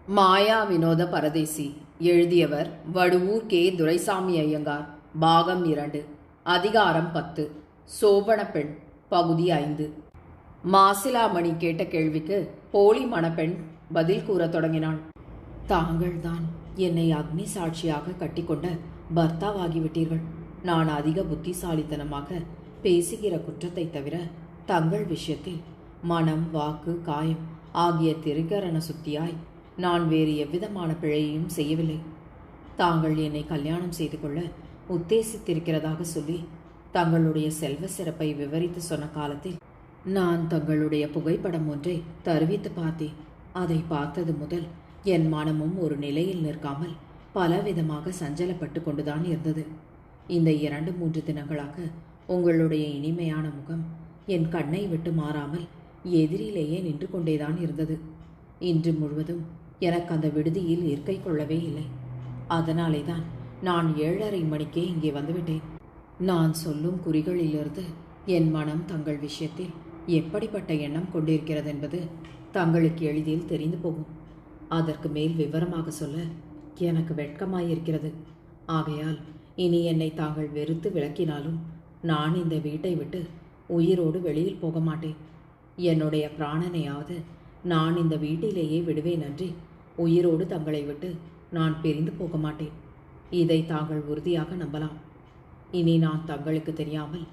மாயா வினோத பரதேசி. எழுதியவர் வடுவூர் கே. துரைசாமி ஐயங்கார். பாகம் 2. அதிகாரம் 10. சோபன பெண். பகுதி 5. மாசிலாமணி கேட்ட கேள்விக்கு போலி மணப்பெண் பதில் கூறத் தொடங்கினாள். தாங்கள்தான் என்னை அக்னி சாட்சியாக கட்டிக்கொண்ட பர்த்தாவாகிவிட்டீர்கள். நான் அதிக புத்திசாலித்தனமாக பேசுகிற குற்றத்தை தவிர தங்கள் விஷயத்தில் மனம், வாக்கு, காயம் ஆகிய திரிகரண சுத்தியாய் நான் வேறு எவ்விதமான பிழையையும் செய்யவில்லை. தாங்கள் என்னை கல்யாணம் செய்து கொள்ள உத்தேசித்திருக்கிறதாக சொல்லி தங்களுடைய செல்வ சிறப்பை விவரித்து சொன்ன காலத்தில் நான் தங்களுடைய புகைப்படம் ஒன்றை தருவித்து பார்த்தேன். அதை பார்த்தது முதல் என் மனமும் ஒரு நிலையில் நிற்காமல் பலவிதமாக சஞ்சலப்பட்டு கொண்டுதான் இருந்தது. இந்த 2-3 தினங்களாக உங்களுடைய இனிமையான முகம் என் கண்ணை விட்டு மாறாமல் எதிரிலேயே நின்று கொண்டேதான் இருந்தது. இன்று முழுவதும் எனக்கு அந்த விடுதியில் இருக்கை கொள்ளவே இல்லை. அதனாலே தான் நான் 7:30 மணிக்கே இங்கே வந்துவிட்டேன். நான் சொல்லும் குறிகளிலிருந்து என் மனம் தங்கள் விஷயத்தில் எப்படிப்பட்ட எண்ணம் கொண்டிருக்கிறது என்பது தங்களுக்கு எளிதில் தெரிந்து போகும். அதற்கு மேல் விவரமாக சொல்ல எனக்கு வெட்கமாயிருக்கிறது. ஆகையால் இனி என்னை தாங்கள் வெறுத்து விளக்கினாலும் நான் இந்த வீட்டை விட்டு உயிரோடு வெளியில் போக மாட்டேன். என்னுடைய பிராணனையாவது நான் இந்த வீட்டிலேயே விடுவேன் அன்றி உயிரோடு தங்களை விட்டு நான் பிரிந்து போக மாட்டேன். இதை தாங்கள் உறுதியாக நம்பலாம். இனி நான் தங்களுக்கு தெரியாமல்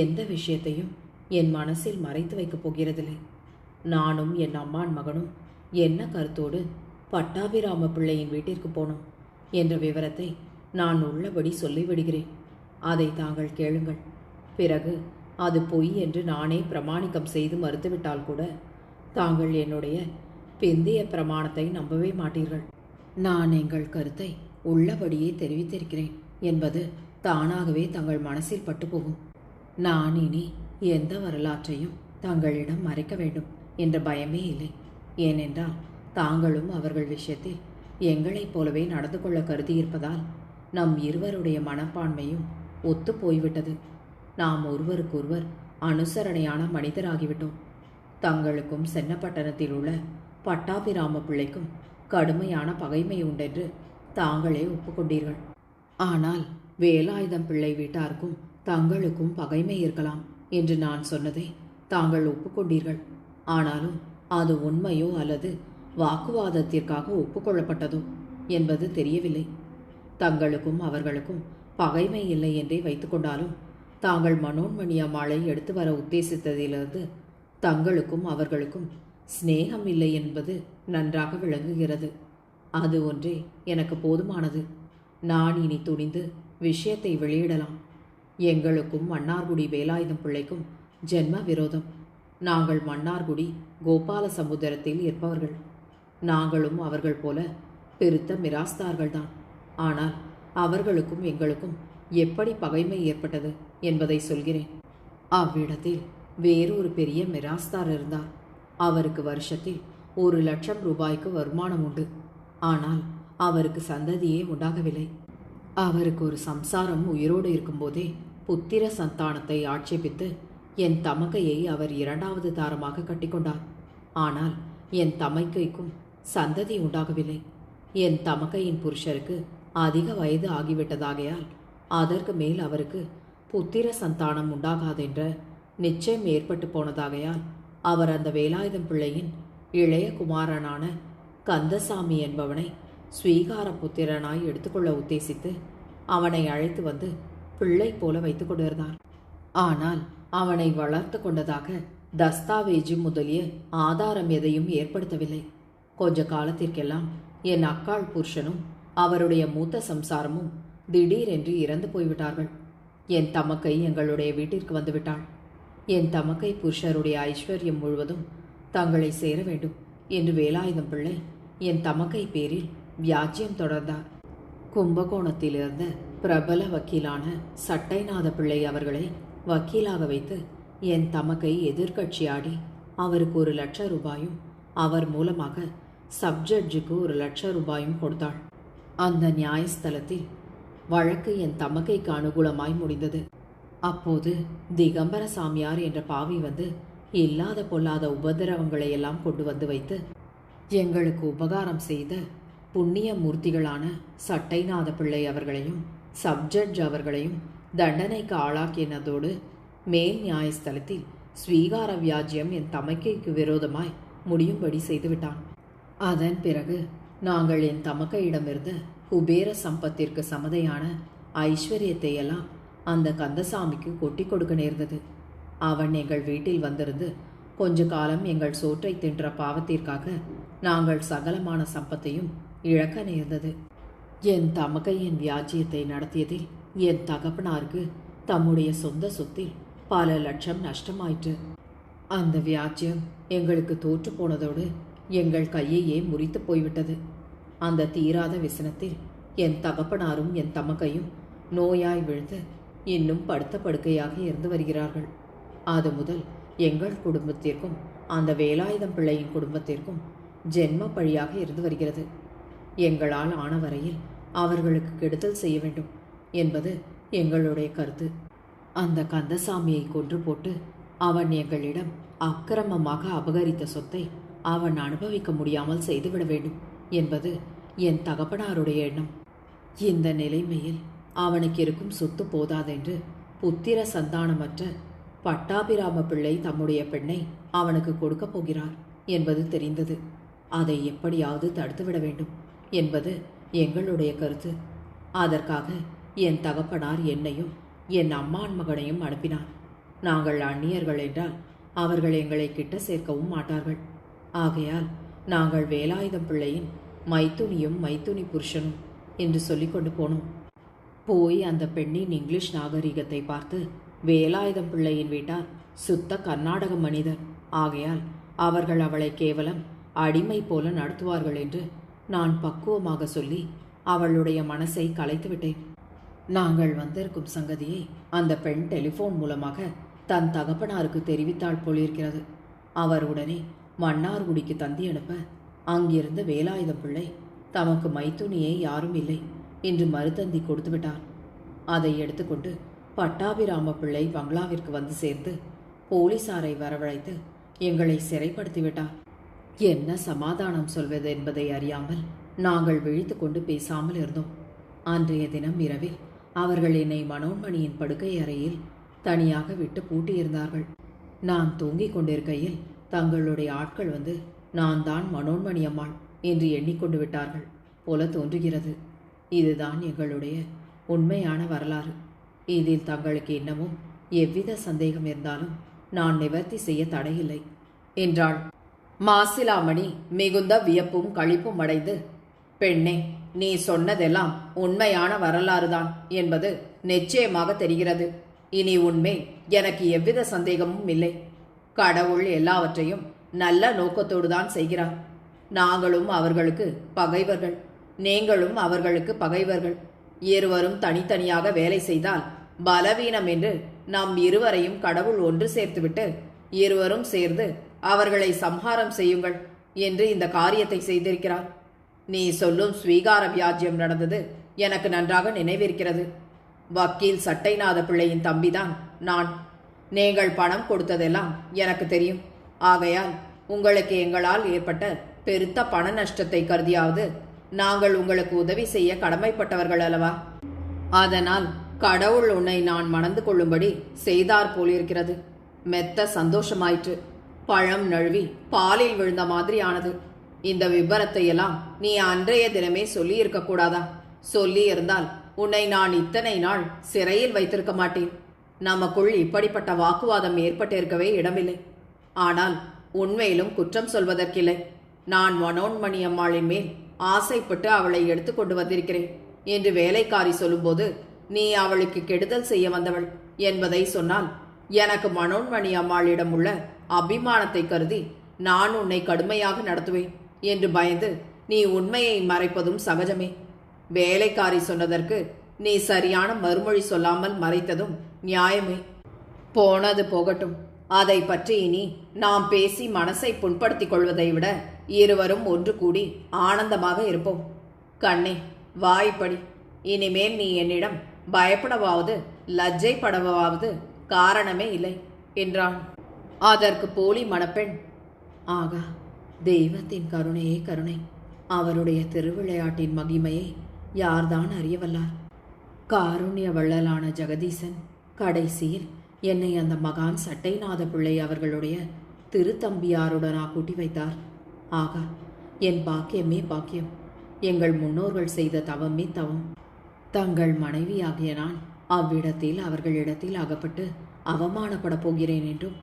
எந்த விஷயத்தையும் என் மனசில் மறைத்து வைக்கப் போகிறதில்லை. நானும் என் அம்மான் மகனும் என்ன கருத்தோடு பட்டாபிராம பிள்ளையின் வீட்டிற்கு போனோம் என்ற விவரத்தை நான் உள்ளபடி சொல்லிவிடுகிறேன். அதை தாங்கள் கேளுங்கள். பிறகு அது பொய் என்று நானே பிரமாணிக்கம் செய்து மறுத்துவிட்டால் கூட தாங்கள் என்னுடைய பிந்திய பிரமாணத்தை நம்பவே மாட்டீர்கள். நான் எங்கள் கருத்தை உள்ளபடியே தெரிவித்திருக்கிறேன் என்பது தானாகவே தங்கள் மனசில் பட்டுப்போகும். நான் இனி எந்த வரலாற்றையும் தங்களிடம் மறைக்க வேண்டும் என்ற பயமே இல்லை. ஏனென்றால் தாங்களும் அவர்கள் விஷயத்தில் எங்களைப் போலவே நடந்து கொள்ள கருதியிருப்பதால் நம் இருவருடைய மனப்பான்மையும் ஒத்து போய்விட்டது. நாம் ஒருவருக்கொருவர் அனுசரணையான மனிதராகிவிட்டோம். தங்களுக்கும் சென்னப்பட்டணத்தில் உள்ள பட்டாபிராம பிள்ளைக்கும் கடுமையான பகைமை உண்டென்று தாங்களே ஒப்புக்கொண்டீர்கள். ஆனால் வேலாயுதம் பிள்ளை வீட்டாருக்கும் தங்களுக்கும் பகைமை இருக்கலாம் என்று நான் சொன்னதை தாங்கள் ஒப்புக்கொண்டீர்கள். ஆனாலும் அது உண்மையோ அல்லது வாக்குவாதத்திற்காக ஒப்புக்கொள்ளப்பட்டதோ என்பது தெரியவில்லை. தங்களுக்கும் அவர்களுக்கும் பகைமை இல்லை என்றே வைத்துக்கொண்டாலும் தாங்கள் மனோன்மணி அம்மாளை எடுத்து வர உத்தேசித்ததிலிருந்து தங்களுக்கும் அவர்களுக்கும் சிநேகம் இல்லை என்பது நன்றாக விளங்குகிறது. அது ஒன்றே எனக்கு போதுமானது. நான் இனி துணிந்து விஷயத்தை வெளியிடலாம். எங்களுக்கும் மன்னார்குடி வேலாயுதம் பிள்ளைக்கும் ஜென்ம விரோதம். நாங்கள் மன்னார்குடி கோபால சமுத்திரத்தில் இருப்பவர்கள். நாங்களும் அவர்கள் போல பெருத்த மிராஸ்தார்கள்தான். ஆனால் அவர்களுக்கும் எங்களுக்கும் எப்படி பகைமை ஏற்பட்டது என்பதை சொல்கிறேன். அவ்விடத்தில் வேறொரு பெரிய மிராஸ்தார் இருந்தார். அவருக்கு வருஷத்தில் 1,00,000 ரூபாய்க்கு வருமானம் உண்டு. ஆனால் அவருக்கு சந்ததியே உண்டாகவில்லை. அவருக்கு ஒரு சம்சாரம் உயிரோடு இருக்கும்போதே புத்திர சந்தானத்தை ஆட்சேபித்து என் தமக்கையை அவர் 2வது தாரமாக கட்டிக்கொண்டார். ஆனால் என் தமக்கைக்கும் சந்ததி உண்டாகவில்லை. என் தமக்கையின் புருஷருக்கு அதிக வயது ஆகிவிட்டதாகையால் அதற்கு மேல் அவருக்கு புத்திர சந்தானம் உண்டாகாதென்ற நிச்சயம் ஏற்பட்டு போனதாகையால் அவர் அந்த வேலாயுதம் பிள்ளையின் இளைய குமாரனான கந்தசாமி என்பவனை ஸ்வீகார புத்திரனாய் எடுத்துக்கொள்ள உத்தேசித்து அவனை அழைத்து வந்து பிள்ளை போல வைத்து கொண்டிருந்தார். ஆனால் அவனை வளர்த்து கொண்டதாக தஸ்தாவேஜு முதலிய ஆதாரம் எதையும் ஏற்படுத்தவில்லை. கொஞ்ச காலத்திற்கெல்லாம் என் அக்காள் புருஷனும் அவருடைய மூத்த சம்சாரமும் திடீரென்று இறந்து போய்விட்டார்கள். என் தமக்கை எங்களுடைய வீட்டிற்கு வந்துவிட்டாள். என் தமக்கை புருஷருடைய ஐஸ்வர்யம் முழுவதும் தங்களை சேர வேண்டும் என்று வேலாயுதம் பிள்ளை என் தமக்கை பேரில் வியாஜ்யம் தொடர்ந்தார். கும்பகோணத்திலிருந்த பிரபல வக்கீலான சட்டைநாத பிள்ளை அவர்களை வக்கீலாக வைத்து என் தமக்கை எதிர்கட்சியாடி அவருக்கு 1,00,000 ரூபாயும் அவர் மூலமாக சப்ஜட்ஜுக்கு 1,00,000 ரூபாயும் கொடுத்தாள். அந்த நியாயஸ்தலத்தில் வழக்கு என் தமக்கைக்கு அனுகூலமாய் முடிந்தது. அப்போது திகம்பர சாமியார் என்ற பாவி வந்து இல்லாத பொல்லாத உபதிரவங்களை எல்லாம் கொண்டு வந்து வைத்து எங்களுக்கு உபகாரம் செய்த புண்ணிய மூர்த்திகளான சட்டைநாத பிள்ளை அவர்களையும் சப்ஜட்ஜ் அவர்களையும் தண்டனைக்கு ஆளாக்கினதோடு மேல் நியாயஸ்தலத்தில் ஸ்வீகார வியாஜ்யம் என் தமக்கைக்கு விரோதமாய் முடியும்படி செய்துவிட்டான். அதன் பிறகு நாங்கள் என் தமக்கையிடமிருந்த குபேர சம்பத்திற்கு சமதையான ஐஸ்வர்யத்தை எல்லாம் அந்த கந்தசாமிக்கு கொட்டி கொடுக்க நேர்ந்தது. அவன் எங்கள் வீட்டில் வந்திருந்து கொஞ்ச காலம் எங்கள் சோற்றை தின்ற பாவத்திற்காக நாங்கள் சகலமான சம்பத்தையும் இழக்க நேர்ந்தது. என் தமக்கையின் வியாஜ்யத்தை நடத்தியதில் என் தகப்பனாருக்கு தம்முடைய சொந்த சொத்தில் பல லட்சம் நஷ்டமாயிற்று. அந்த வியாஜ்யம் எங்களுக்கு தோற்று போனதோடு எங்கள் கையையே முறித்து போய்விட்டது. அந்த தீராத விசனத்தில் என் தகப்பனாரும் என் தமக்கையும் நோயாய் விழுந்து இன்னும் படுத்த படுக்கையாக இருந்து வருகிறார்கள். அது முதல் எங்கள் குடும்பத்திற்கும் அந்த வேலாயுதம் பிள்ளையின் குடும்பத்திற்கும் ஜென்ம பழியாக இருந்து வருகிறது. எங்களால் ஆன வரையில் அவர்களுக்கு கெடுதல் செய்ய வேண்டும் என்பது எங்களுடைய கருத்து. அந்த கந்தசாமியை கொன்று போட்டு அவன் எங்களிடம் அக்கிரமமாக அபகரித்த சொத்தை அவன் அனுபவிக்க முடியாமல் செய்துவிட வேண்டும் என்பது என் தகப்பனாருடைய எண்ணம். இந்த நிலைமையில் அவனுக்கு இருக்கும் சொத்து போதாதென்று புத்திர சந்தானமற்ற பட்டாபிராம பிள்ளை தம்முடைய பெண்ணை அவனுக்கு கொடுக்கப் போகிறார் என்பது தெரிந்தது. அதை எப்படியாவது தடுத்துவிட வேண்டும் என்பது எங்களுடைய கருத்து. அதற்காக என் தகப்பனார் என்னையும் என் அம்மான் மகனையும் அனுப்பினார். நாங்கள் அந்நியர்கள் என்றால் அவர்கள் எங்களை கிட்ட சேர்க்கவும் மாட்டார்கள். ஆகையால் நாங்கள் வேலாயுதம் பிள்ளையின் மைத்துனியும் மைத்துனி புருஷனும் என்று சொல்லிக்கொண்டு போனோம். போய் அந்த பெண்ணின் இங்கிலீஷ் நாகரிகத்தை பார்த்து வேலாயுதம் பிள்ளையின் வீட்டார் சுத்த கர்நாடக மனிதர் ஆகையால் அவர்கள் அவளை கேவலம் அடிமை போல நடத்துவார்கள் என்று நான் பக்குவமாக சொல்லி அவளுடைய மனசை கலைத்துவிட்டேன். நாங்கள் வந்திருக்கும் சங்கதியை அந்த பெண் டெலிஃபோன் மூலமாக தன் தகப்பனாருக்கு தெரிவித்தாள் போலிருக்கிறது. அவர் உடனே மன்னார்குடிக்கு தந்தி அனுப்ப அங்கிருந்த வேலாயுதம் பிள்ளை தமக்கு மைத்துனியே யாரும் இல்லை என்று மறுதந்தி கொடுத்து விட்டார். அதை எடுத்துக்கொண்டு பட்டாபிராம பிள்ளை பங்களாவிற்கு வந்து சேர்ந்து போலீசாரை வரவழைத்து எங்களை சிறைப்படுத்திவிட்டார். என்ன சமாதானம் சொல்வது என்பதை அறியாமல் நாங்கள் விழித்து கொண்டு பேசாமல் இருந்தோம். அன்றைய தினம் இரவில் அவர்கள் என்னை மனோன்மணியின் படுக்கை அறையில் தனியாக விட்டு பூட்டியிருந்தார்கள். நான் தூங்கிக் கொண்டிருக்கையில் தங்களுடைய ஆட்கள் வந்து நான் தான் மனோன்மணி அம்மாள் என்று எண்ணிக்கொண்டு விட்டார்கள் போல தோன்றுகிறது. இதுதான் எங்களுடைய உண்மையான வரலாறு. இதில் தங்களுக்கு இன்னமும் எவ்வித சந்தேகம் இருந்தாலும் நான் நிவர்த்தி செய்ய தடையில்லை என்றாள். மாசிலாமணி மிகுந்த வியப்பும் களிப்பும் அடைந்து, பெண்ணே, நீ சொன்னதெல்லாம் உண்மையான வரலாறுதான் என்பது நிச்சயமாக தெரிகிறது. இனி உண்மை எனக்கு எவ்வித சந்தேகமும் இல்லை. கடவுள் எல்லாவற்றையும் நல்ல நோக்கத்தோடு தான் செய்கிறார். நாங்களும் அவர்களுக்கு பகைவர்கள், நீங்களும் அவர்களுக்கு பகைவர்கள். இருவரும் தனித்தனியாக வேலை செய்தால் பலவீனம் என்று நம் இருவரையும் கடவுள் ஒன்று சேர்த்துவிட்டு இருவரும் சேர்ந்து அவர்களை சம்ஹாரம் செய்யுங்கள் என்று இந்த காரியத்தை செய்திருக்கிறார். நீ சொல்லும் ஸ்வீகார வியாஜ்யம் நடந்தது எனக்கு நன்றாக நினைவிருக்கிறது. வக்கீல் சட்டைநாத பிள்ளையின் தம்பிதான் நான். நீங்கள் பணம் கொடுத்ததெல்லாம் எனக்கு தெரியும். ஆகையால் உங்களுக்கு எங்களால் ஏற்பட்ட பெருத்த பண நஷ்டத்தை கருதியாவது நாங்கள் உங்களுக்கு உதவி செய்ய கடமைப்பட்டவர்கள் அல்லவா? அதனால் கடவுள் உன்னை நான் மணந்து கொள்ளும்படி செய்தார் போலிருக்கிறது. மெத்த சந்தோஷமாயிற்று. பழம் நழுவி பாலில் விழுந்த மாதிரி ஆனது. இந்த விபரத்தை எல்லாம் நீ அன்றைய தினமே சொல்லி இருக்க கூடாதா? சொல்லி இருந்தால் உன்னை நான் இத்தனை நாள் சிறையில் வைத்திருக்க மாட்டேன். நமக்குள் இப்படிப்பட்ட வாக்குவாதம் ஏற்பட்டிருக்கவே இடமில்லை. ஆனால் உண்மையிலும் குற்றம் சொல்வதற்கில்லை. நான் மனோன்மணி அம்மாளின் மேல் ஆசைப்பட்டு அவளை எடுத்துக்கொண்டு வந்திருக்கிறேன் என்று வேலைக்காரி சொல்லும்போது நீ அவளுக்கு கெடுதல் செய்ய வந்தவள் என்பதை சொன்னால் எனக்கு மனோன்மணி அம்மாளிடம் உள்ள அபிமானத்தை கருதி நான் உன்னை கடுமையாக நடத்துவேன் என்று பயந்து நீ உண்மையை மறைப்பதும் சகஜமே. வேலைக்காரி சொன்னதற்கு நீ சரியான மறுமொழி சொல்லாமல் மறைத்ததும் நியாயமே. போனது போகட்டும். அதை பற்றி இனி நாம் பேசி மனசை புண்படுத்திக் கொள்வதை விட இருவரும் ஒன்று கூடி ஆனந்தமாக இருப்போம். கண்ணே, வாய்ப்படி. இனிமேல் நீ என்னிடம் பயப்படவாவது லஜ்ஜைப்படவாவது காரணமே இல்லை என்றான். அதற்கு போலி மணப்பெண், ஆகா, தெய்வத்தின் கருணையே கருணை. அவருடைய திருவிளையாட்டின் மகிமையை யார்தான் அறியவல்லார்? காருண்ய வள்ளலான ஜெகதீசன் கடைசியில் என்னை அந்த மகான் சட்டைநாத பிள்ளை அவர்களுடைய திருத்தம்பியாருடனா கூட்டி வைத்தார். ஆகா, என் பாக்கியமே பாக்கியம். எங்கள் முன்னோர்கள் செய்த தவமே தவம். தங்கள் மனைவியாகிய நான் அவ்விடத்தில் அவர்களிடத்தில் அகப்பட்டு அவமானப்படப் போகிறேன் என்றும்,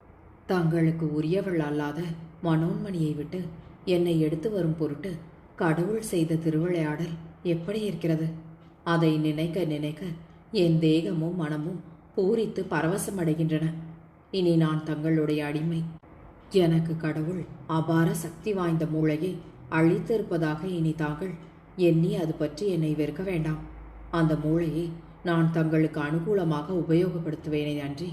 தங்களுக்கு உரியவள் அல்லாத மனோன்மணியை விட்டு என்னை எடுத்து வரும் பொருட்டு கடவுள் செய்த திருவிளையாடல் எப்படி இருக்கிறது? அதை நினைக்க நினைக்க என் தேகமும் மனமும் பூரித்து பரவசமடைகின்றன. இனி நான் தங்களுடைய அடிமை. எனக்கு கடவுள் அபார சக்தி வாய்ந்த மூளையை அழித்திருப்பதாக இனி தாங்கள் எண்ணி அது பற்றி என்னை வெறுக்க வேண்டாம். அந்த மூளையை நான் தங்களுக்கு அனுகூலமாக உபயோகப்படுத்துவேனே அன்றி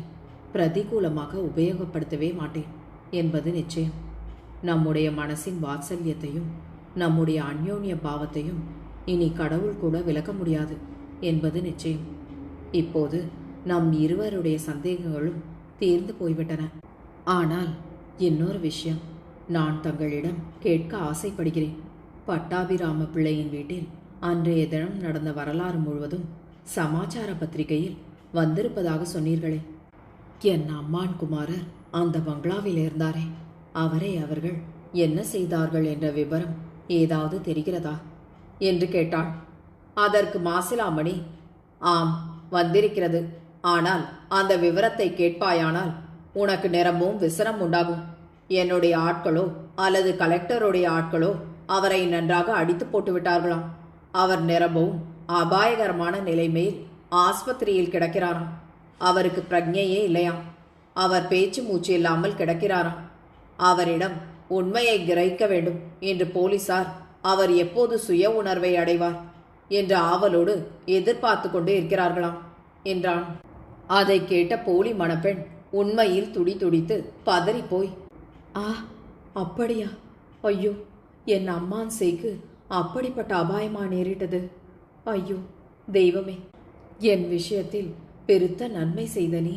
பிரதிகூலமாக உபயோகப்படுத்தவே மாட்டேன் என்பது நிச்சயம். நம்முடைய மனசின் வாத்சல்யத்தையும் நம்முடைய அந்யோன்ய பாவத்தையும் இனி கடவுள் கூட விளக்க முடியாது என்பது நிச்சயம். இப்போது நம் இருவருடைய சந்தேகங்களும் தீர்ந்து போய்விட்டன. ஆனால் இன்னொரு விஷயம் நான் தங்களிடம் கேட்க ஆசைப்படுகிறேன். பட்டாபிராம பிள்ளையின் வீட்டில் அன்றைய தினம் நடந்த வரலாறு முழுவதும் சமாச்சார பத்திரிகையில் வந்திருப்பதாக சொன்னீர்களே. என் அம்மான் குமாரர் அந்த பங்களாவில் இருந்தாரே, அவரை அவர்கள் என்ன செய்தார்கள் என்ற விவரம் ஏதாவது தெரிகிறதா என்று கேட்டாள். அதற்கு மாசிலாமணி, ஆம், வந்திருக்கிறது. ஆனால் அந்த விவரத்தை கேட்பாயானால் உனக்கு நிரம்பவும் விசனம் உண்டாகும். என்னுடைய ஆட்களோ அல்லது கலெக்டருடைய ஆட்களோ அவரை நன்றாக அடித்து போட்டு விட்டார்களாம். அவர் நிரம்பவும் அபாயகரமான நிலைமையில் ஆஸ்பத்திரியில் கிடக்கிறாராம். அவருக்கு பிரஜையே இல்லையாம். அவர் பேச்சு மூச்சு இல்லாமல் கிடக்கிறாராம். அவரிடம் உண்மையை கிரகிக்க வேண்டும் என்று போலீசார் அவர் எப்போது சுய உணர்வை அடைவார் என்ற ஆவலோடு எதிர்பார்த்து கொண்டு இருக்கிறார்களாம் என்றான். அதை கேட்ட போலி மணப்பெண் உண்மையில் துடி துடித்து பதறிப்போய், ஆ, அப்படியா? ஐயோ, என் அம்மான் சேக்கு அப்படிப்பட்ட அபாயமா நேரிட்டது? ஐயோ தெய்வமே, என் விஷயத்தில் பெருத்த நன்மை செய்த நீ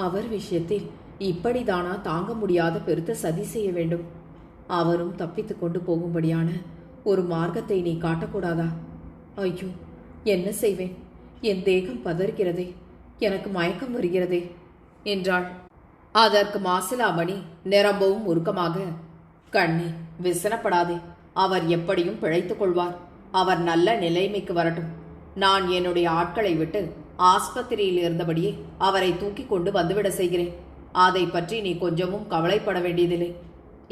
அவர் விஷயத்தில் இப்படிதானா தாங்க முடியாத பெருத்த சதி செய்ய வேண்டும்? அவரும் தப்பித்து கொண்டு போகும்படியான ஒரு மார்க்கத்தை நீ காட்டக்கூடாதா? ஐயோ, என்ன செய்வேன்? என் தேகம் பதறுகிறதே, எனக்கு மயக்கம் வருகிறதே என்றாள். அதற்கு மாசிலாமணி நிரம்பவும் உருக்கமாக, கண்ணே, விசனப்படாதே. அவர் எப்படியும் பிழைத்துக் கொள்வார். அவர் நல்ல நிலைமைக்கு வரட்டும். நான் என்னுடைய ஆட்களை விட்டு ஆஸ்பத்திரியில் இருந்தபடியே அவரை தூக்கி கொண்டு வந்துவிட செய்கிறேன். அதை பற்றி நீ கொஞ்சமும் கவலைப்பட வேண்டியதில்லை.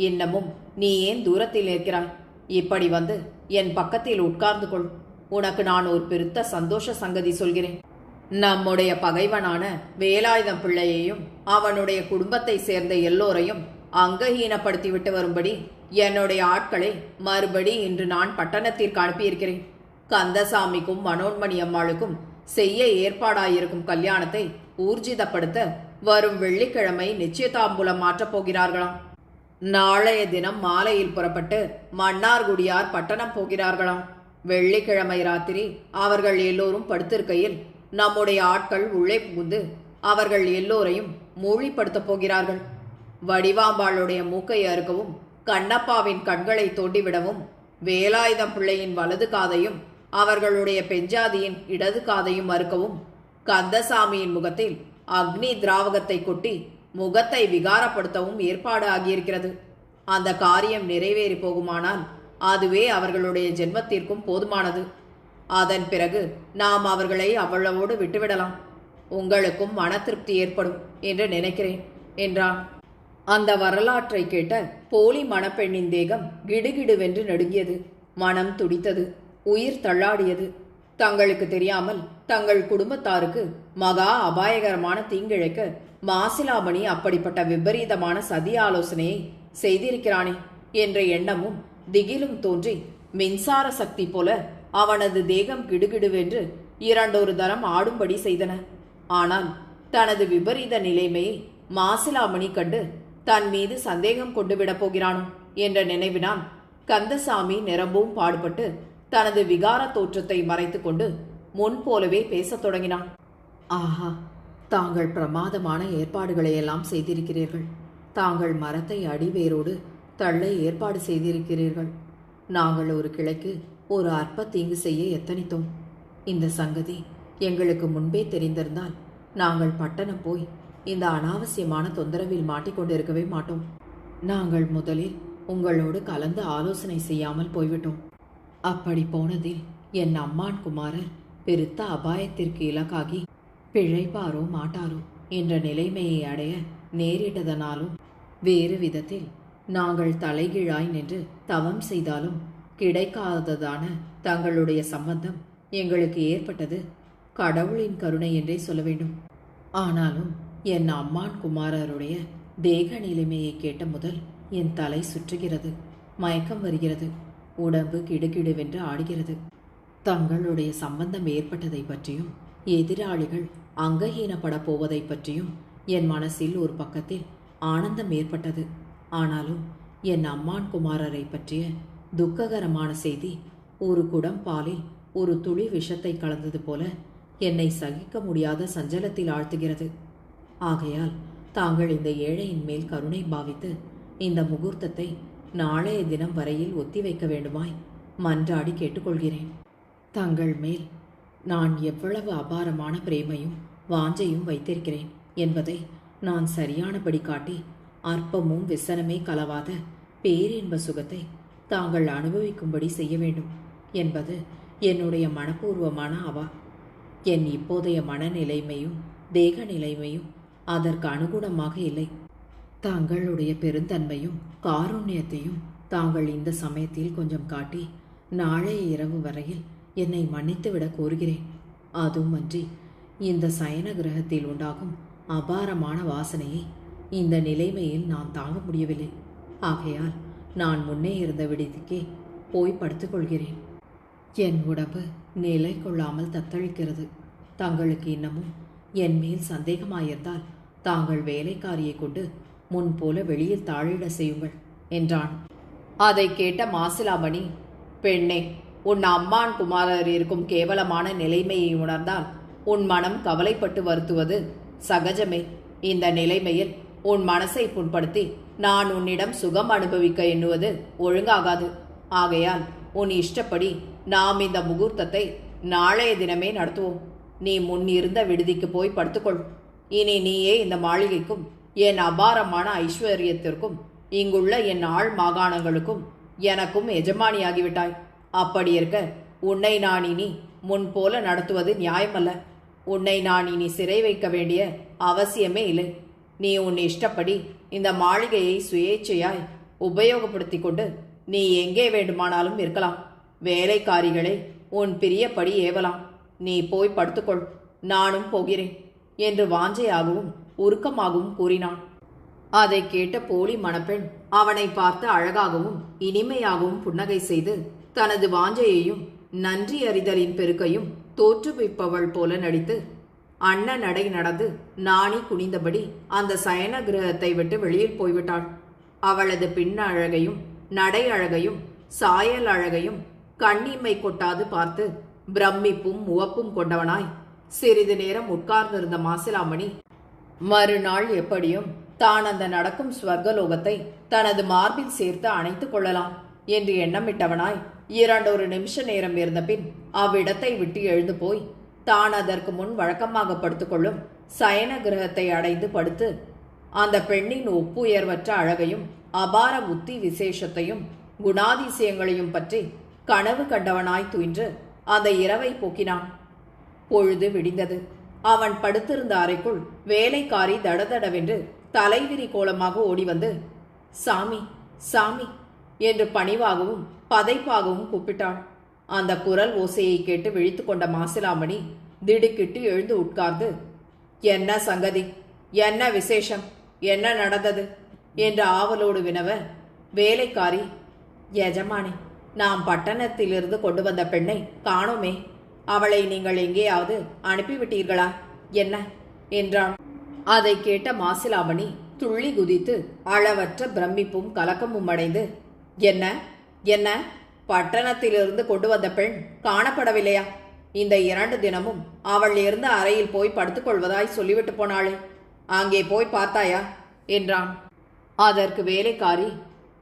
இன்னமும் நீ ஏன் தூரத்தில் இருக்கிறாய்? இப்படி வந்து என் பக்கத்தில் உட்கார்ந்து கொள். உனக்கு நான் ஒரு பெருத்த சந்தோஷ சங்கதி சொல்கிறேன். நம்முடைய பகைவனான வேலாயுதம் பிள்ளையையும் அவனுடைய குடும்பத்தை சேர்ந்த எல்லோரையும் அங்கஹீனப்படுத்திவிட்டு வரும்படி என்னுடைய ஆட்களை மறுபடி இன்று நான் பட்டணத்திற்கு அனுப்பியிருக்கிறேன். கந்தசாமிக்கும் மனோன்மணி அம்மாளுக்கும் செய்ய ஏற்பாடாயிருக்கும் கல்யாணத்தை ஊர்ஜிதப்படுத்த வரும் வெள்ளிக்கிழமை நிச்சயதாம்பூலம் மாற்றப் போகிறார்களாம். நாளைய தினம் மாலையில் புறப்பட்டு மன்னார்குடியார் பட்டணம் போகிறார்களாம். வெள்ளிக்கிழமை ராத்திரி அவர்கள் எல்லோரும் படுத்திருக்கையில் நம்முடைய ஆட்கள் உள்ளே புகுந்து அவர்கள் எல்லோரையும் மூழிப்படுத்தப் போகிறார்கள். வடிவாம்பாளுடைய மூக்கை அறுக்கவும், கண்ணப்பாவின் கண்களை தோண்டிவிடவும், வேலாயுதம் பிள்ளையின் வலது காதையும் அவர்களுடைய பெஞ்சாதியின் இடது காதையும் அறுக்கவும், கந்தசாமியின் முகத்தில் அக்னி திராவகத்தை கொட்டி முகத்தை விகாரப்படுத்தவும் ஏற்பாடு ஆகியிருக்கிறது. அந்த காரியம் நிறைவேறி போகுமானால் அதுவே அவர்களுடைய ஜென்மத்திற்கும் போதுமானது. அதன் பிறகு நாம் அவர்களை அவ்வளவோடு விட்டுவிடலாம். உங்களுக்கும் மன திருப்தி ஏற்படும் என்று நினைக்கிறேன் என்றான். அந்த வரலாற்றை கேட்ட போலி மணப்பெண்ணின் தேகம் கிடுகிடுவென்று நடுங்கியது. மனம் துடித்தது, உயிர் தள்ளாடியது. தங்களுக்கு தெரியாமல் தங்கள் குடும்பத்தாருக்கு மகா அபாயகரமான தீங்கிழைக்க மாசிலாமணி அப்படிப்பட்ட விபரீதமான சதி ஆலோசனையை செய்திருக்கிறானே என்ற எண்ணமும் திகிலும் தோன்றி மின்சார சக்தி போல அவனது தேகம் கிடுகிடுவென்று இரண்டொரு தரம் ஆடும்படி செய்தன. ஆனால் தனது விபரீத நிலைமையை மாசிலாமணி கண்டு தன் மீது சந்தேகம் கொண்டு விடப் போகிறானோ என்ற நினைவினால் கந்தசாமி நிரம்பவும் பாடுபட்டு தனது விகார தோற்றத்தை மறைத்து கொண்டு முன்போலவே பேசத் தொடங்கினான். ஆஹா, தாங்கள் பிரமாதமான ஏற்பாடுகளை எல்லாம் செய்திருக்கிறீர்கள். தாங்கள் மரத்தை அடிவேரோடு தள்ள ஏற்பாடு செய்திருக்கிறீர்கள். நாங்கள் ஒரு கிளைக்கு ஒரு அற்ப தீங்கு செய்ய எத்தனித்தோம். இந்த சங்கதி எங்களுக்கு முன்பே தெரிந்திருந்தால் நாங்கள் பட்டணம் போய் இந்த அனாவசியமான தொந்தரவில் மாட்டிக்கொண்டிருக்கவே மாட்டோம். நாங்கள் முதலில் உங்களோடு கலந்து ஆலோசனை செய்யாமல் போய்விட்டோம். அப்படி போனதில் என் அம்மான் குமாரர் பெருத்த அபாயத்திற்கு இலக்காகி பிழைப்பாரோ மாட்டாரோ என்ற நிலைமையை அடைய நேரிட்டதனாலும் வேறு விதத்தில் நாங்கள் தலைகீழாய் நின்று தவம் செய்தாலும் கிடைக்காததான தங்களுடைய சம்பந்தம் எங்களுக்கு ஏற்பட்டது கடவுளின் கருணை என்றே சொல்ல வேண்டும். ஆனாலும் என் அம்மான் குமாரருடைய தேக நிலைமையை கேட்ட முதல் என் தலை சுற்றுகிறது, மயக்கம் வருகிறது, உடம்பு கிடுகிடுவென்று ஆடுகிறது. தங்களுடைய சம்பந்தம் ஏற்பட்டதை பற்றியும் எதிராளிகள் அங்கஹீனப்பட போவதை பற்றியும் என் மனசில் ஒரு பக்கத்தில் ஆனந்தம் ஏற்பட்டது. ஆனாலும் என் அம்மான் குமாரரை பற்றிய துக்ககரமான செய்தி ஒரு குடம் பாலில் ஒரு துளி விஷத்தை கலந்தது போல என்னை சகிக்க முடியாத சஞ்சலத்தில் ஆழ்த்துகிறது. ஆகையால் தாங்கள் இந்த ஏழையின் மேல் கருணை பாவித்து இந்த முகூர்த்தத்தை நாளைய தினம் வரையில் ஒத்திவைக்க வேண்டுமாய் மன்றாடி கேட்டுக்கொள்கிறேன். தங்கள் மேல் நான் எவ்வளவு அபாரமான பிரேமையும் வாஞ்சையும் வைத்திருக்கிறேன் என்பதை நான் சரியானபடி காட்டி அற்பமும் விசனமே கலவாத பேரின்ப சுகத்தை தாங்கள் அனுபவிக்கும்படி செய்ய வேண்டும் என்பது என்னுடைய மனப்பூர்வமான அவா. என் இப்போதைய மனநிலைமையும் தேக நிலைமையும் அதற்கு அனுகுணமாக இல்லை. தாங்களுடைய பெருந்தன்மையும் காருண்யத்தையும் தாங்கள் இந்த சமயத்தில் கொஞ்சம் காட்டி நாளைய இரவு வரையில் என்னை மன்னித்துவிட கோருகிறேன். அதுவுமன்றி இந்த சயன கிரகத்தில் உண்டாகும் அபாரமான வாசனையை இந்த நிலைமையில் நான் தாங்க முடியவில்லை. ஆகையால் நான் முன்னே இருந்த விடுதிக்கே போய் படுத்துக்கொள்கிறேன். என் உடம்பு நிலை கொள்ளாமல் தத்தளிக்கிறது. தங்களுக்கு இன்னமும் என் மேல் சந்தேகமாயிருந்தால் தாங்கள் வேலைக்காரியை கொண்டு முன்போல வெளியில் தாழிட செய்யுங்கள் என்றான். அதை கேட்ட மாசிலாமணி, பெண்ணே, உன் அம்மான் குமாரர் இருக்கும் கேவலமான நிலைமையை உணர்ந்தால் உன் மனம் கவலைப்பட்டு வருத்துவது சகஜமே. இந்த நிலைமையில் உன் மனசை புண்படுத்தி நான் உன்னிடம் சுகம் அனுபவிக்க எண்ணுவது ஒழுங்காகாது. ஆகையால் உன் இஷ்டப்படி நாம் இந்த முகூர்த்தத்தை நாளைய தினமே நடத்துவோம். நீ முன் இருந்த விடுதிக்கு போய் படுத்துக்கொள். இனி நீயே இந்த மாளிகைக்கும் என் அபாரமான ஐஸ்வர்யத்திற்கும் இங்குள்ள என் ஆள் மாகாணங்களுக்கும் எனக்கும் எஜமானியாகிவிட்டாய். அப்படி இருக்க உன்னை நான் இனி முன் போல நடத்துவது நியாயமல்ல. உன்னை நான் இனி சிறை வைக்க வேண்டிய அவசியமே இல்லை. நீ உன் இஷ்டப்படி இந்த மாளிகையை சுயேச்சையாய் உபயோகப்படுத்தி கொண்டு நீ எங்கே வேண்டுமானாலும் இருக்கலாம். வேலைக்காரிகளை உன் பிரியப்படி ஏவலாம். நீ போய் படுத்துக்கொள், நானும் போகிறேன் என்று வாஞ்சையாகவும் உருக்கமாகவும் கூறினான். அதை கேட்ட போலி மணப்பெண் அவனை பார்த்து அழகாகவும் இனிமையாகவும் புன்னகை செய்து தனது வாஞ்சையையும் நன்றி அறிதலின் பெருக்கையும் தோற்றுவிப்பவள் போல நடித்து அண்ண நடை நடந்து நாணி குனிந்தபடி அந்த சயன கிரகத்தை விட்டு வெளியில் போய்விட்டாள். அவளது பின் அழகையும் நடை அழகையும் சாயல் அழகையும் கண்ணிமை கொட்டாது பார்த்து பிரமிப்பும் முவப்பும் கொண்டவனாய் சிறிது நேரம் உட்கார்ந்திருந்த மாசிலாமணி மறுநாள் எப்படியும் தான் அந்த நடக்கும் ஸ்வர்கலோகத்தை தனது மார்பில் சேர்த்து அணைத்துக் கொள்ளலாம் என்று எண்ணமிட்டவனாய் 2 நிமிஷ நேரம் இருந்த பின் அவ்விடத்தை விட்டு எழுந்து போய் தான் அதற்கு முன் வழக்கமாக படுத்துக்கொள்ளும் சயன கிரகத்தை அடைந்து படுத்து அந்த பெண்ணின் ஒப்புயர்வற்ற அழகையும் அபார புத்தி விசேஷத்தையும் குணாதிசயங்களையும் பற்றி கனவு கண்டவனாய் துயின்று அந்த இரவை போக்கினான். பொழுது விடிந்தது. அவன் படுத்திருந்த அறைக்குள் வேலைக்காரி தடதடவென்று தலைவிரி கோலமாக ஓடி வந்து சாமி சாமி என்று பணிவாகவும் பதைப்பாகவும் கூப்பிட்டாள். அந்த குரல் ஓசையை கேட்டு விழித்து கொண்ட மாசிலாமணி திடுக்கிட்டு எழுந்து உட்கார்ந்து, என்ன சங்கதி, என்ன விசேஷம், என்ன நடந்தது என்று ஆவலோடு வினவ, வேலைக்காரி, எஜமானே, நாம் பட்டணத்திலிருந்து கொண்டு வந்த பெண்ணை காணோமே, அவளை நீங்கள் எங்கேயாவது அனுப்பிவிட்டீர்களா என்ன என்றாள். அதை கேட்ட மாசிலாமணி துள்ளி குதித்து அளவற்ற பிரமிப்பும் கலக்கமும் அடைந்து, என்ன என்ன, பட்டணத்திலிருந்து கொண்டு வந்த பெண் காணப்படவில்லையா? இந்த 2 தினமும் அவள் இருந்த அறையில் போய் படுத்துக்கொள்வதாய் சொல்லிவிட்டு போனாளே, அங்கே போய் பார்த்தாயா என்றான். அதற்கு வேலைக்காரி,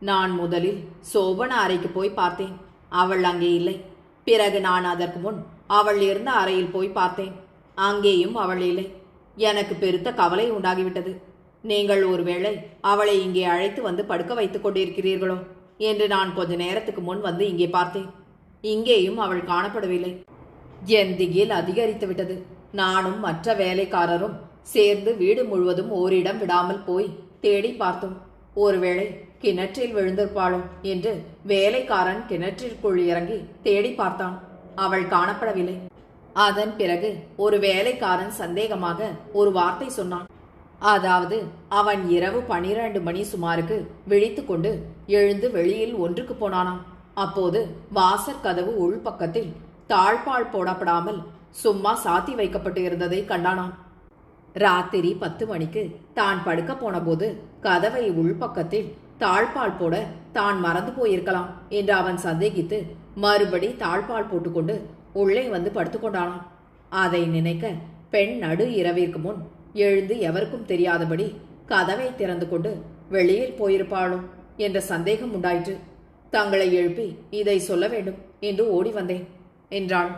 நான் முதலில் சோபன அறைக்கு போய் பார்த்தேன். அவள் அங்கே இல்லை. பிறகு நான் அதற்கு முன் அவள் இருந்த அறையில் போய் பார்த்தேன். அங்கேயும் அவள் இல்லை. எனக்கு பெருத்த கவலை உண்டாகிவிட்டது. நீங்கள் ஒருவேளை அவளை இங்கே அழைத்து வந்து படுக்க வைத்துக் கொண்டிருக்கிறீர்களோ என்று நான் கொஞ்ச நேரத்துக்கு முன் வந்து இங்கே பார்த்தேன். இங்கேயும் அவள் காணப்படவில்லை. என் திகில் அதிகரித்து விட்டது. நானும் மற்ற வேலைக்காரரும் சேர்ந்து வீடு முழுவதும் ஓரிடம் விடாமல் போய் தேடி பார்த்தோம். ஒருவேளை கிணற்றில் விழுந்திருப்பாளோ என்று வேலைக்காரன் கிணற்றிற்குள் இறங்கி தேடி பார்த்தான். அவள் காணப்படவில்லை. அதன் பிறகு ஒரு வேலைக்காரன் சந்தேகமாக ஒரு வார்த்தை சொன்னான். அதாவது அவன் இரவு 12 மணி சுமாருக்கு விழித்து கொண்டு எழுந்து வெளியில் ஒன்றுக்கு போனானாம். அப்போது வாசற் கதவு உள்பக்கத்தில் தாழ்பால் போடப்படாமல் சும்மா சாத்தி வைக்கப்பட்டு இருந்ததை கண்டானாம். ராத்திரி 10 மணிக்கு தான் படுக்க போன போது கதவை உள்பக்கத்தில் தாழ்பால் போட தான் மறந்து போயிருக்கலாம் என்று அவன் சந்தேகித்து மறுபடி தாழ்பால் போட்டுக்கொண்டு உள்ளே வந்து படுத்துக்கொண்டானாம். அதை நினைக்க பெண் நடு இரவிற்கு முன் எழுந்து எவருக்கும் தெரியாதபடி கதவை திறந்து கொண்டு வெளியில் போயிருப்பாளோ என்ற சந்தேகம் உண்டாயிற்று. தங்களை எழுப்பி இதை சொல்ல வேண்டும் என்று ஓடி வந்தேன் என்றாள்.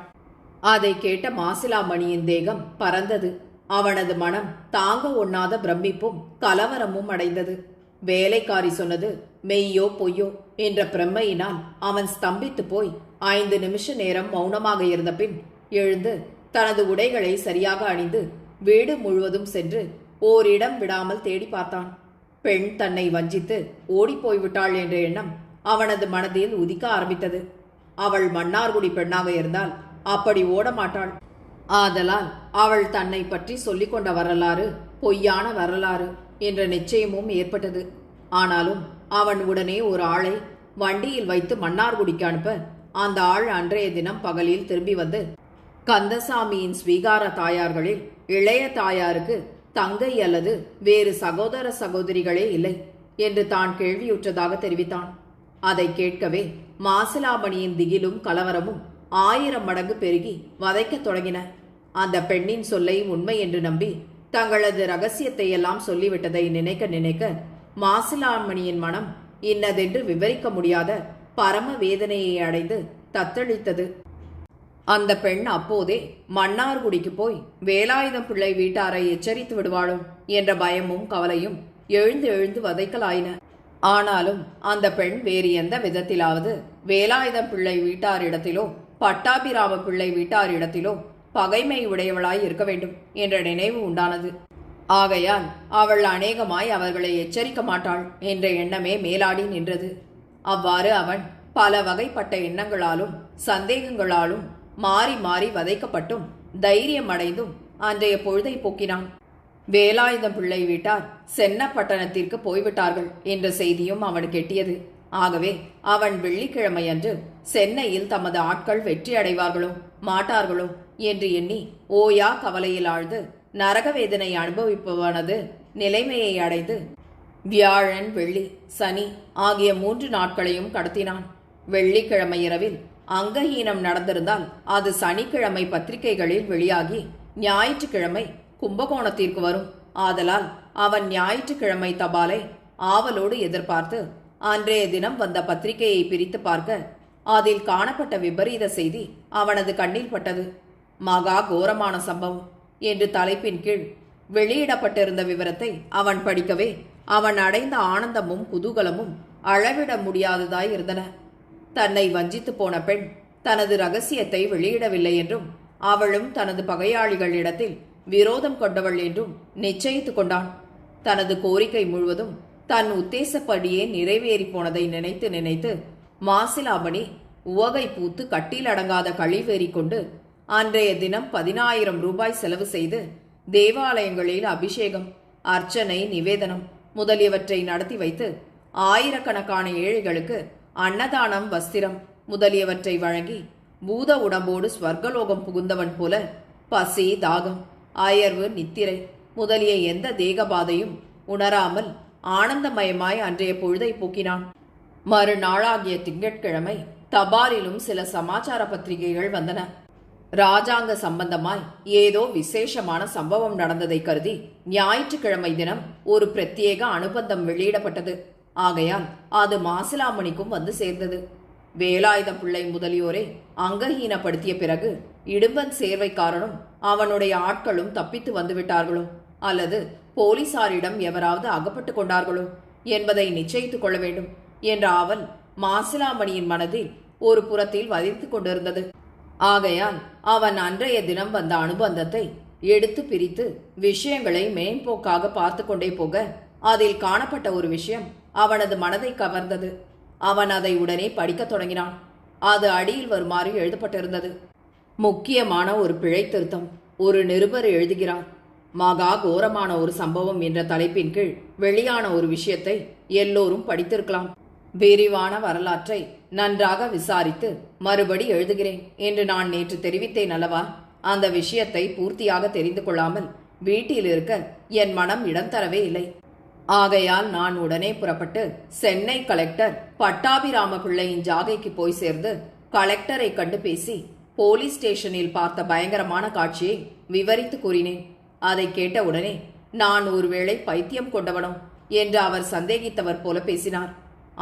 அதை கேட்ட மாசிலாமணியின் தேகம் பறந்தது. அவனது மனம் தாங்க ஒண்ணாத பிரமிப்பும் கலவரமும் அடைந்தது. வேலைக்காரி சொன்னது மெய்யோ பொய்யோ என்ற பிரம்மையினால் அவன் ஸ்தம்பித்து போய் 5 நிமிஷ நேரம் மௌனமாக இருந்த பின் எழுந்து தனது உடைகளை சரியாக அணிந்து வீடு முழுவதும் சென்று ஓரிடம் விடாமல் தேடி பார்த்தான். பெண் தன்னை வஞ்சித்து ஓடிப்போய்விட்டாள் என்ற எண்ணம் அவனது மனதில் உதிக்க ஆரம்பித்தது. அவள் மன்னார்குடி பெண்ணாக இருந்தால் அப்படி ஓடமாட்டாள். ஆதலால் அவள் தன்னை பற்றி சொல்லிக் கொண்ட வரலாறு பொய்யான வரலாறு என்ற நிச்சயமும் ஏற்பட்டது. ஆனாலும் அவன் உடனே ஒரு ஆளை வண்டியில் வைத்து மன்னார்குடிக்கு அனுப்ப அந்த ஆள் அன்றைய தினம் பகலில் திரும்பி வந்து கந்தசாமியின் ஸ்வீகார தாயார்களில் இளைய தாயாருக்கு தங்கை அல்லது வேறு சகோதர சகோதரிகளே இல்லை என்று தான் கேள்வியுற்றதாக தெரிவித்தான். அதை கேட்கவே மாசிலாமணியின் திகிலும் கலவரமும் 1000 மடங்கு பெருகி வதைக்கத் தொடங்கின. அந்த பெண்ணின் சொல்லை உண்மை என்று நம்பி தங்களது ரகசியத்தை எல்லாம் சொல்லிவிட்டதை நினைக்க நினைக்க மாசிலாமணியின் மனம் இன்னதென்று விவரிக்க முடியாத பரம வேதனையை அடைந்து தத்தளித்தது. அந்த பெண் அப்போதே மன்னார்குடிக்கு போய் வேலாயுதம் பிள்ளை வீட்டாரை எச்சரித்து விடுவாளோ என்ற பயமும் கவலையும் எழுந்து எழுந்து வதைக்கலாயின. ஆனாலும் அந்த பெண் வேறு எந்த விதத்திலாவது வேலாயுதம் பிள்ளை வீட்டாரிடத்திலோ பட்டாபிராம பிள்ளை வீட்டாரிடத்திலோ பகைமை உடையவளாய் இருக்க வேண்டும் என்ற நினைவு உண்டானது. ஆகையால் அவள் அநேகமாய் அவர்களை எச்சரிக்க மாட்டாள் என்ற எண்ணமே மேலாடி நின்றது. அவ்வாறு அவன் பல வகைப்பட்ட எண்ணங்களாலும் சந்தேகங்களாலும் மாறி மாறி வதைக்கப்பட்டும் தைரியம் அடைந்தும் அன்றைய பொழுதை போக்கினான். வேலாயுதம் பிள்ளை வீட்டார் சென்னப்பட்டணத்திற்கு போய்விட்டார்கள் என்ற செய்தியும் அவனுக்கு எட்டியது. ஆகவே அவன் வெள்ளிக்கிழமை அன்று சென்னையில் தமது ஆட்கள் வெற்றி அடைவார்களோ மாட்டார்களோ என்று எண்ணி ஓயா கவலையில் ஆழ்ந்து நரகவேதனை அனுபவிப்பவனது நிலைமையை அடைந்து வியாழன் வெள்ளி சனி ஆகிய 3 நாட்களையும் கடத்தினான். வெள்ளிக்கிழமை இரவில் அங்கஹீனம் நடந்திருந்தால் அது சனிக்கிழமை பத்திரிகைகளில் வெளியாகி ஞாயிற்றுக்கிழமை கும்பகோணத்திற்கு வரும். ஆதலால் அவன் ஞாயிற்றுக்கிழமை தபாலை ஆவலோடு எதிர்பார்த்து அன்றைய தினம் வந்த பத்திரிகையை பிரித்து பார்க்க அதில் காணப்பட்ட விபரீத செய்தி அவனது கண்ணில் பட்டது. மகா கோரமான சம்பவம் என்று தலைப்பின் கீழ் வெளியிடப்பட்டிருந்த விவரத்தை அவன் படிக்கவே அவன் அடைந்த ஆனந்தமும் குதூகலமும் அளவிட முடியாததாய் இருந்தன. தன்னை வஞ்சித்து போன பெண் தனது ரகசியத்தை வெளியிடவில்லை என்றும் அவளும் தனது பகையாளிகளிடத்தில் விரோதம் கொண்டவள் என்றும் நிச்சயித்து கொண்டான். தனது கோரிக்கை முழுவதும் தன் உத்தேசப்படியே நிறைவேறி போனதை நினைத்து நினைத்து மாசிலாமணி உவகை பூத்து கட்டில் அடங்காத கழிவேறி கொண்டு அன்றைய தினம் 10,000 ரூபாய் செலவு செய்து தேவாலயங்களில் அபிஷேகம் அர்ச்சனை நிவேதனம் முதலியவற்றை நடத்தி வைத்து ஆயிரக்கணக்கான ஏழைகளுக்கு அன்னதானம் வஸ்திரம் முதலியவற்றை வழங்கி பூத உடம்போடு ஸ்வர்கலோகம் புகுந்தவன் போல பசி தாகம் அயர்வு நித்திரை முதலிய எந்த தேகபாதையும் உணராமல் ஆனந்தமயமாய் அன்றைய பொழுதை போக்கினான். மறுநாளாகிய திங்கட்கிழமை தபாலிலும் சில சமாச்சார பத்திரிகைகள் வந்தன. ராஜாங்க சம்பந்தமாய் ஏதோ விசேஷமான சம்பவம் நடந்ததை கருதி ஞாயிற்றுக்கிழமை தினம் ஒரு பிரத்யேக அனுபந்தம் வெளியிடப்பட்டது. ஆகையால் அது மாசிலாமணிக்கும் வந்து சேர்ந்தது. வேலாயுதம் பிள்ளை முதலியோரை அங்கஹீனப்படுத்திய பிறகு இடும்பன் சேர்வைக்காரனும் அவனுடைய ஆட்களும் தப்பித்து வந்துவிட்டார்களோ அல்லது போலீசாரிடம் எவராவது அகப்பட்டு கொண்டார்களோ என்பதை நிச்சயித்துக் கொள்ள வேண்டும் என்ற ஆவல் மாசிலாமணியின் மனதில் ஒரு புறத்தில் வதித்துக் கொண்டிருந்தது. ஆகையால் அவன் அன்றைய தினம் வந்த அனுபந்தத்தை எடுத்து பிரித்து விஷயங்களை மேம்போக்காக பார்த்து கொண்டே போக அதில் காணப்பட்ட ஒரு விஷயம் அவனது மனதை கவர்ந்தது. அவன் அதை உடனே படிக்கத் தொடங்கினான். அது அடியில் வருமாறு எழுதப்பட்டிருந்தது. முக்கியமான ஒரு பிழை திருத்தம். ஒரு நிருபர் எழுதுகிறார். மகா கோரமான ஒரு சம்பவம் என்ற தலைப்பின் கீழ் வெளியான ஒரு விஷயத்தை எல்லோரும் படித்திருக்கலாம். விரிவான வரலாற்றை நன்றாக விசாரித்து மறுபடி எழுதுகிறேன் என்று நான் நேற்று தெரிவித்தேன் அல்லவா? அந்த விஷயத்தை பூர்த்தியாக தெரிந்து கொள்ளாமல் வீட்டில் இருக்க என் மனம் இடம் தரவே இல்லை. ஆகையால் நான் உடனே புறப்பட்டு சென்னை கலெக்டர் பட்டாபிராம பிள்ளையின் ஜாகைக்கு போய் சேர்ந்து கலெக்டரை கண்டு பேசி போலீஸ் ஸ்டேஷனில் பார்த்த பயங்கரமான காட்சியை விவரித்து கூறினேன். அதை கேட்ட உடனே நான் ஒருவேளை பைத்தியம் கொண்டவனோ என்று அவர் சந்தேகித்தவர் போல பேசினார்.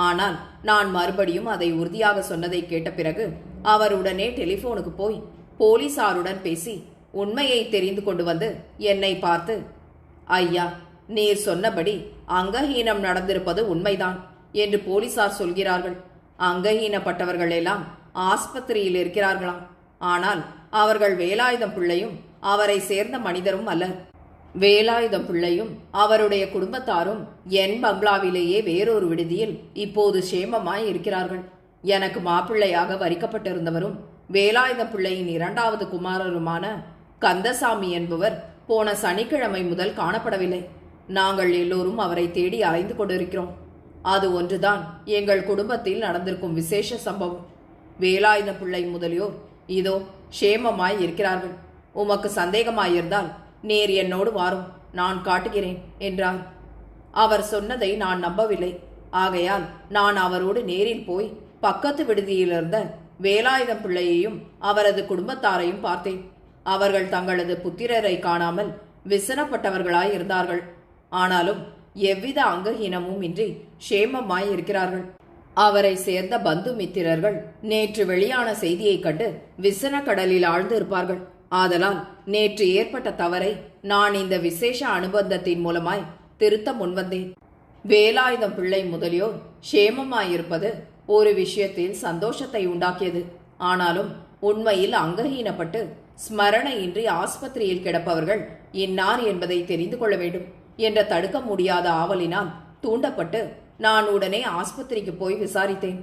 ஆனால் நான் மறுபடியும் அதை உறுதியாக சொன்னதை கேட்ட பிறகு அவர் உடனே டெலிபோனுக்கு போய் போலீசாருடன் பேசி உண்மையை தெரிந்து கொண்டு வந்து என்னை பார்த்து, ஐயா, நீர் சொன்னபடி அங்கஹீனம் நடந்திருப்பது உண்மைதான் என்று போலீசார் சொல்கிறார்கள். அங்கஹீனப்பட்டவர்கள் எல்லாம் ஆஸ்பத்திரியில் இருக்கிறார்களாம். ஆனால் அவர்கள் வேலாயுதம் பிள்ளையும் அவரை சேர்ந்த மனிதரும் அல்ல. வேலாயுதம் பிள்ளையும் அவருடைய குடும்பத்தாரும் என் பங்களாவிலேயே வேறொரு விடுதியில் இப்போது சேமமாய் இருக்கிறார்கள். எனக்கு மாப்பிள்ளையாக வரிக்கப்பட்டிருந்தவரும் வேலாயுதம் பிள்ளையின் இரண்டாவது குமாரருமான கந்தசாமி என்பவர் போன சனிக்கிழமை முதல் காணப்படவில்லை. நாங்கள் எல்லோரும் அவரை தேடி அலைந்து கொண்டிருக்கிறோம். அது ஒன்றுதான் எங்கள் குடும்பத்தில் நடந்திருக்கும் விசேஷ சம்பவம். வேலாயுதம் பிள்ளை முதலியோர் இதோ சேமமாய் இருக்கிறார்கள். உமக்கு சந்தேகமாயிருந்தால் நேர் என்னோடு வாரும், நான் காட்டுகிறேன் என்றார். அவர் சொன்னதை நான் நம்பவில்லை. ஆகையால் நான் அவரோடு நேரில் போய் பக்கத்து விடுதியிலிருந்த வேலாயுதம் பிள்ளையையும் அவரது குடும்பத்தாரையும் பார்த்தேன். அவர்கள் தங்களது புத்திரரை காணாமல் விசனப்பட்டவர்களாய் இருந்தார்கள். ஆனாலும் எவ்வித அங்கஹீனமும் இன்றி சேமமாய் இருக்கிறார்கள். அவரை சேர்ந்த பந்து மித்திரர்கள் நேற்று வெளியான செய்தியைக் கண்டு விசன கடலில் ஆழ்ந்து இருப்பார்கள். ஆதலால் நேற்று ஏற்பட்ட தவறை நான் இந்த விசேஷ அனுபந்தத்தின் மூலமாய் திருத்த முன்வந்தேன். வேலாயுதம் பிள்ளை முதலியோர் சேமமாயிருப்பது ஒரு விஷயத்தில் சந்தோஷத்தை உண்டாக்கியது. ஆனாலும் உண்மையில் அங்கஹீனப்பட்டு ஸ்மரணையின்றி ஆஸ்பத்திரியில் கிடப்பவர்கள் இன்னார் என்பதை தெரிந்து கொள்ள வேண்டும் என்ற தடுக்க முடியாத ஆவலினால் தூண்டப்பட்டு நான் உடனே ஆஸ்பத்திரிக்கு போய் விசாரித்தேன்.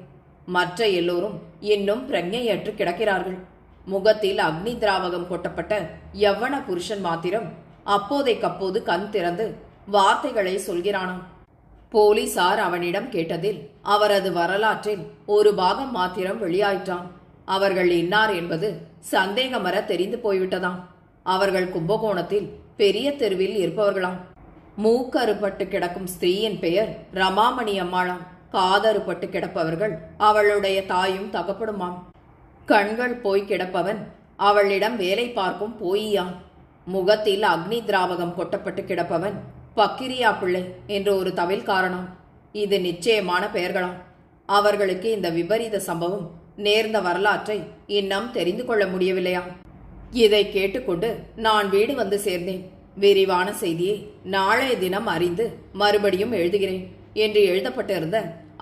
மற்ற எல்லோரும் இன்னும் பிரஞையற்று கிடக்கிறார்கள். முகத்தில் அக்னி திராவகம் கொட்டப்பட்ட யவ்வன புருஷன் மாத்திரம் அப்போதைக்கப்போது கண் திறந்து வார்த்தைகளை சொல்கிறானாம். போலீசார் அவனிடம் கேட்டதில் அவரது வரலாற்றில் ஒரு பாகம் மாத்திரம் வெளியாயிற்றான். அவர்கள் இன்னார் என்பது சந்தேகமற தெரிந்து போய்விட்டதாம். அவர்கள் கும்பகோணத்தில் பெரிய தெருவில் இருப்பவர்களாம். மூக்கறுபட்டு கிடக்கும் ஸ்திரீயின் பெயர் ரமாமணி அம்மாளாம். காதறுபட்டு கிடப்பவர்கள் அவளுடைய தாயும் தகப்படுமாம். கண்கள் போய் கிடப்பவன் அவளிடம் வேலை பார்க்கும் போயியாம். முகத்தில் அக்னி திராவகம் கொட்டப்பட்டு கிடப்பவன் பக்கிரியா பிள்ளை என்ற ஒரு தவில்காரனாம். இது நிச்சயமான பெயர்களாம். அவர்களுக்கு இந்த விபரீத சம்பவம் நேர்ந்த வரலாற்றை இன்னும் தெரிந்து கொள்ள முடியவில்லையாம். இதை கேட்டுக்கொண்டு நான் வீடு வந்து சேர்ந்தேன். விரிவான செய்தியை நாளைய தினம் அறிந்து மறுபடியும் எழுதுகிறேன் என்று எழுதப்பட்டிருந்த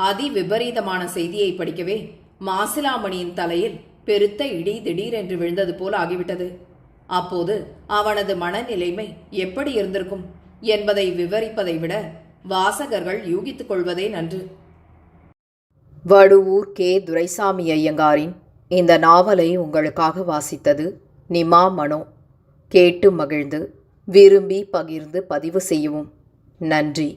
அதி விபரீதமான செய்தியை படிக்கவே மாசிலாமணியின் தலையில் பெருத்த இடி திடீரென்று விழுந்தது போல் ஆகிவிட்டது. அப்போது அவனது மனநிலைமை எப்படி இருந்திருக்கும் என்பதை விவரிப்பதை விட வாசகர்கள் யூகித்துக் கொள்வதே நன்று. வடுவூர் கே. துரைசாமி ஐயங்காரின் இந்த நாவலை உங்களுக்காக வாசித்தது நிமா மனோ. கேட்டு மகிழ்ந்து விரும்பி பகிர்ந்து பதிவு செய்யவும். நன்றி.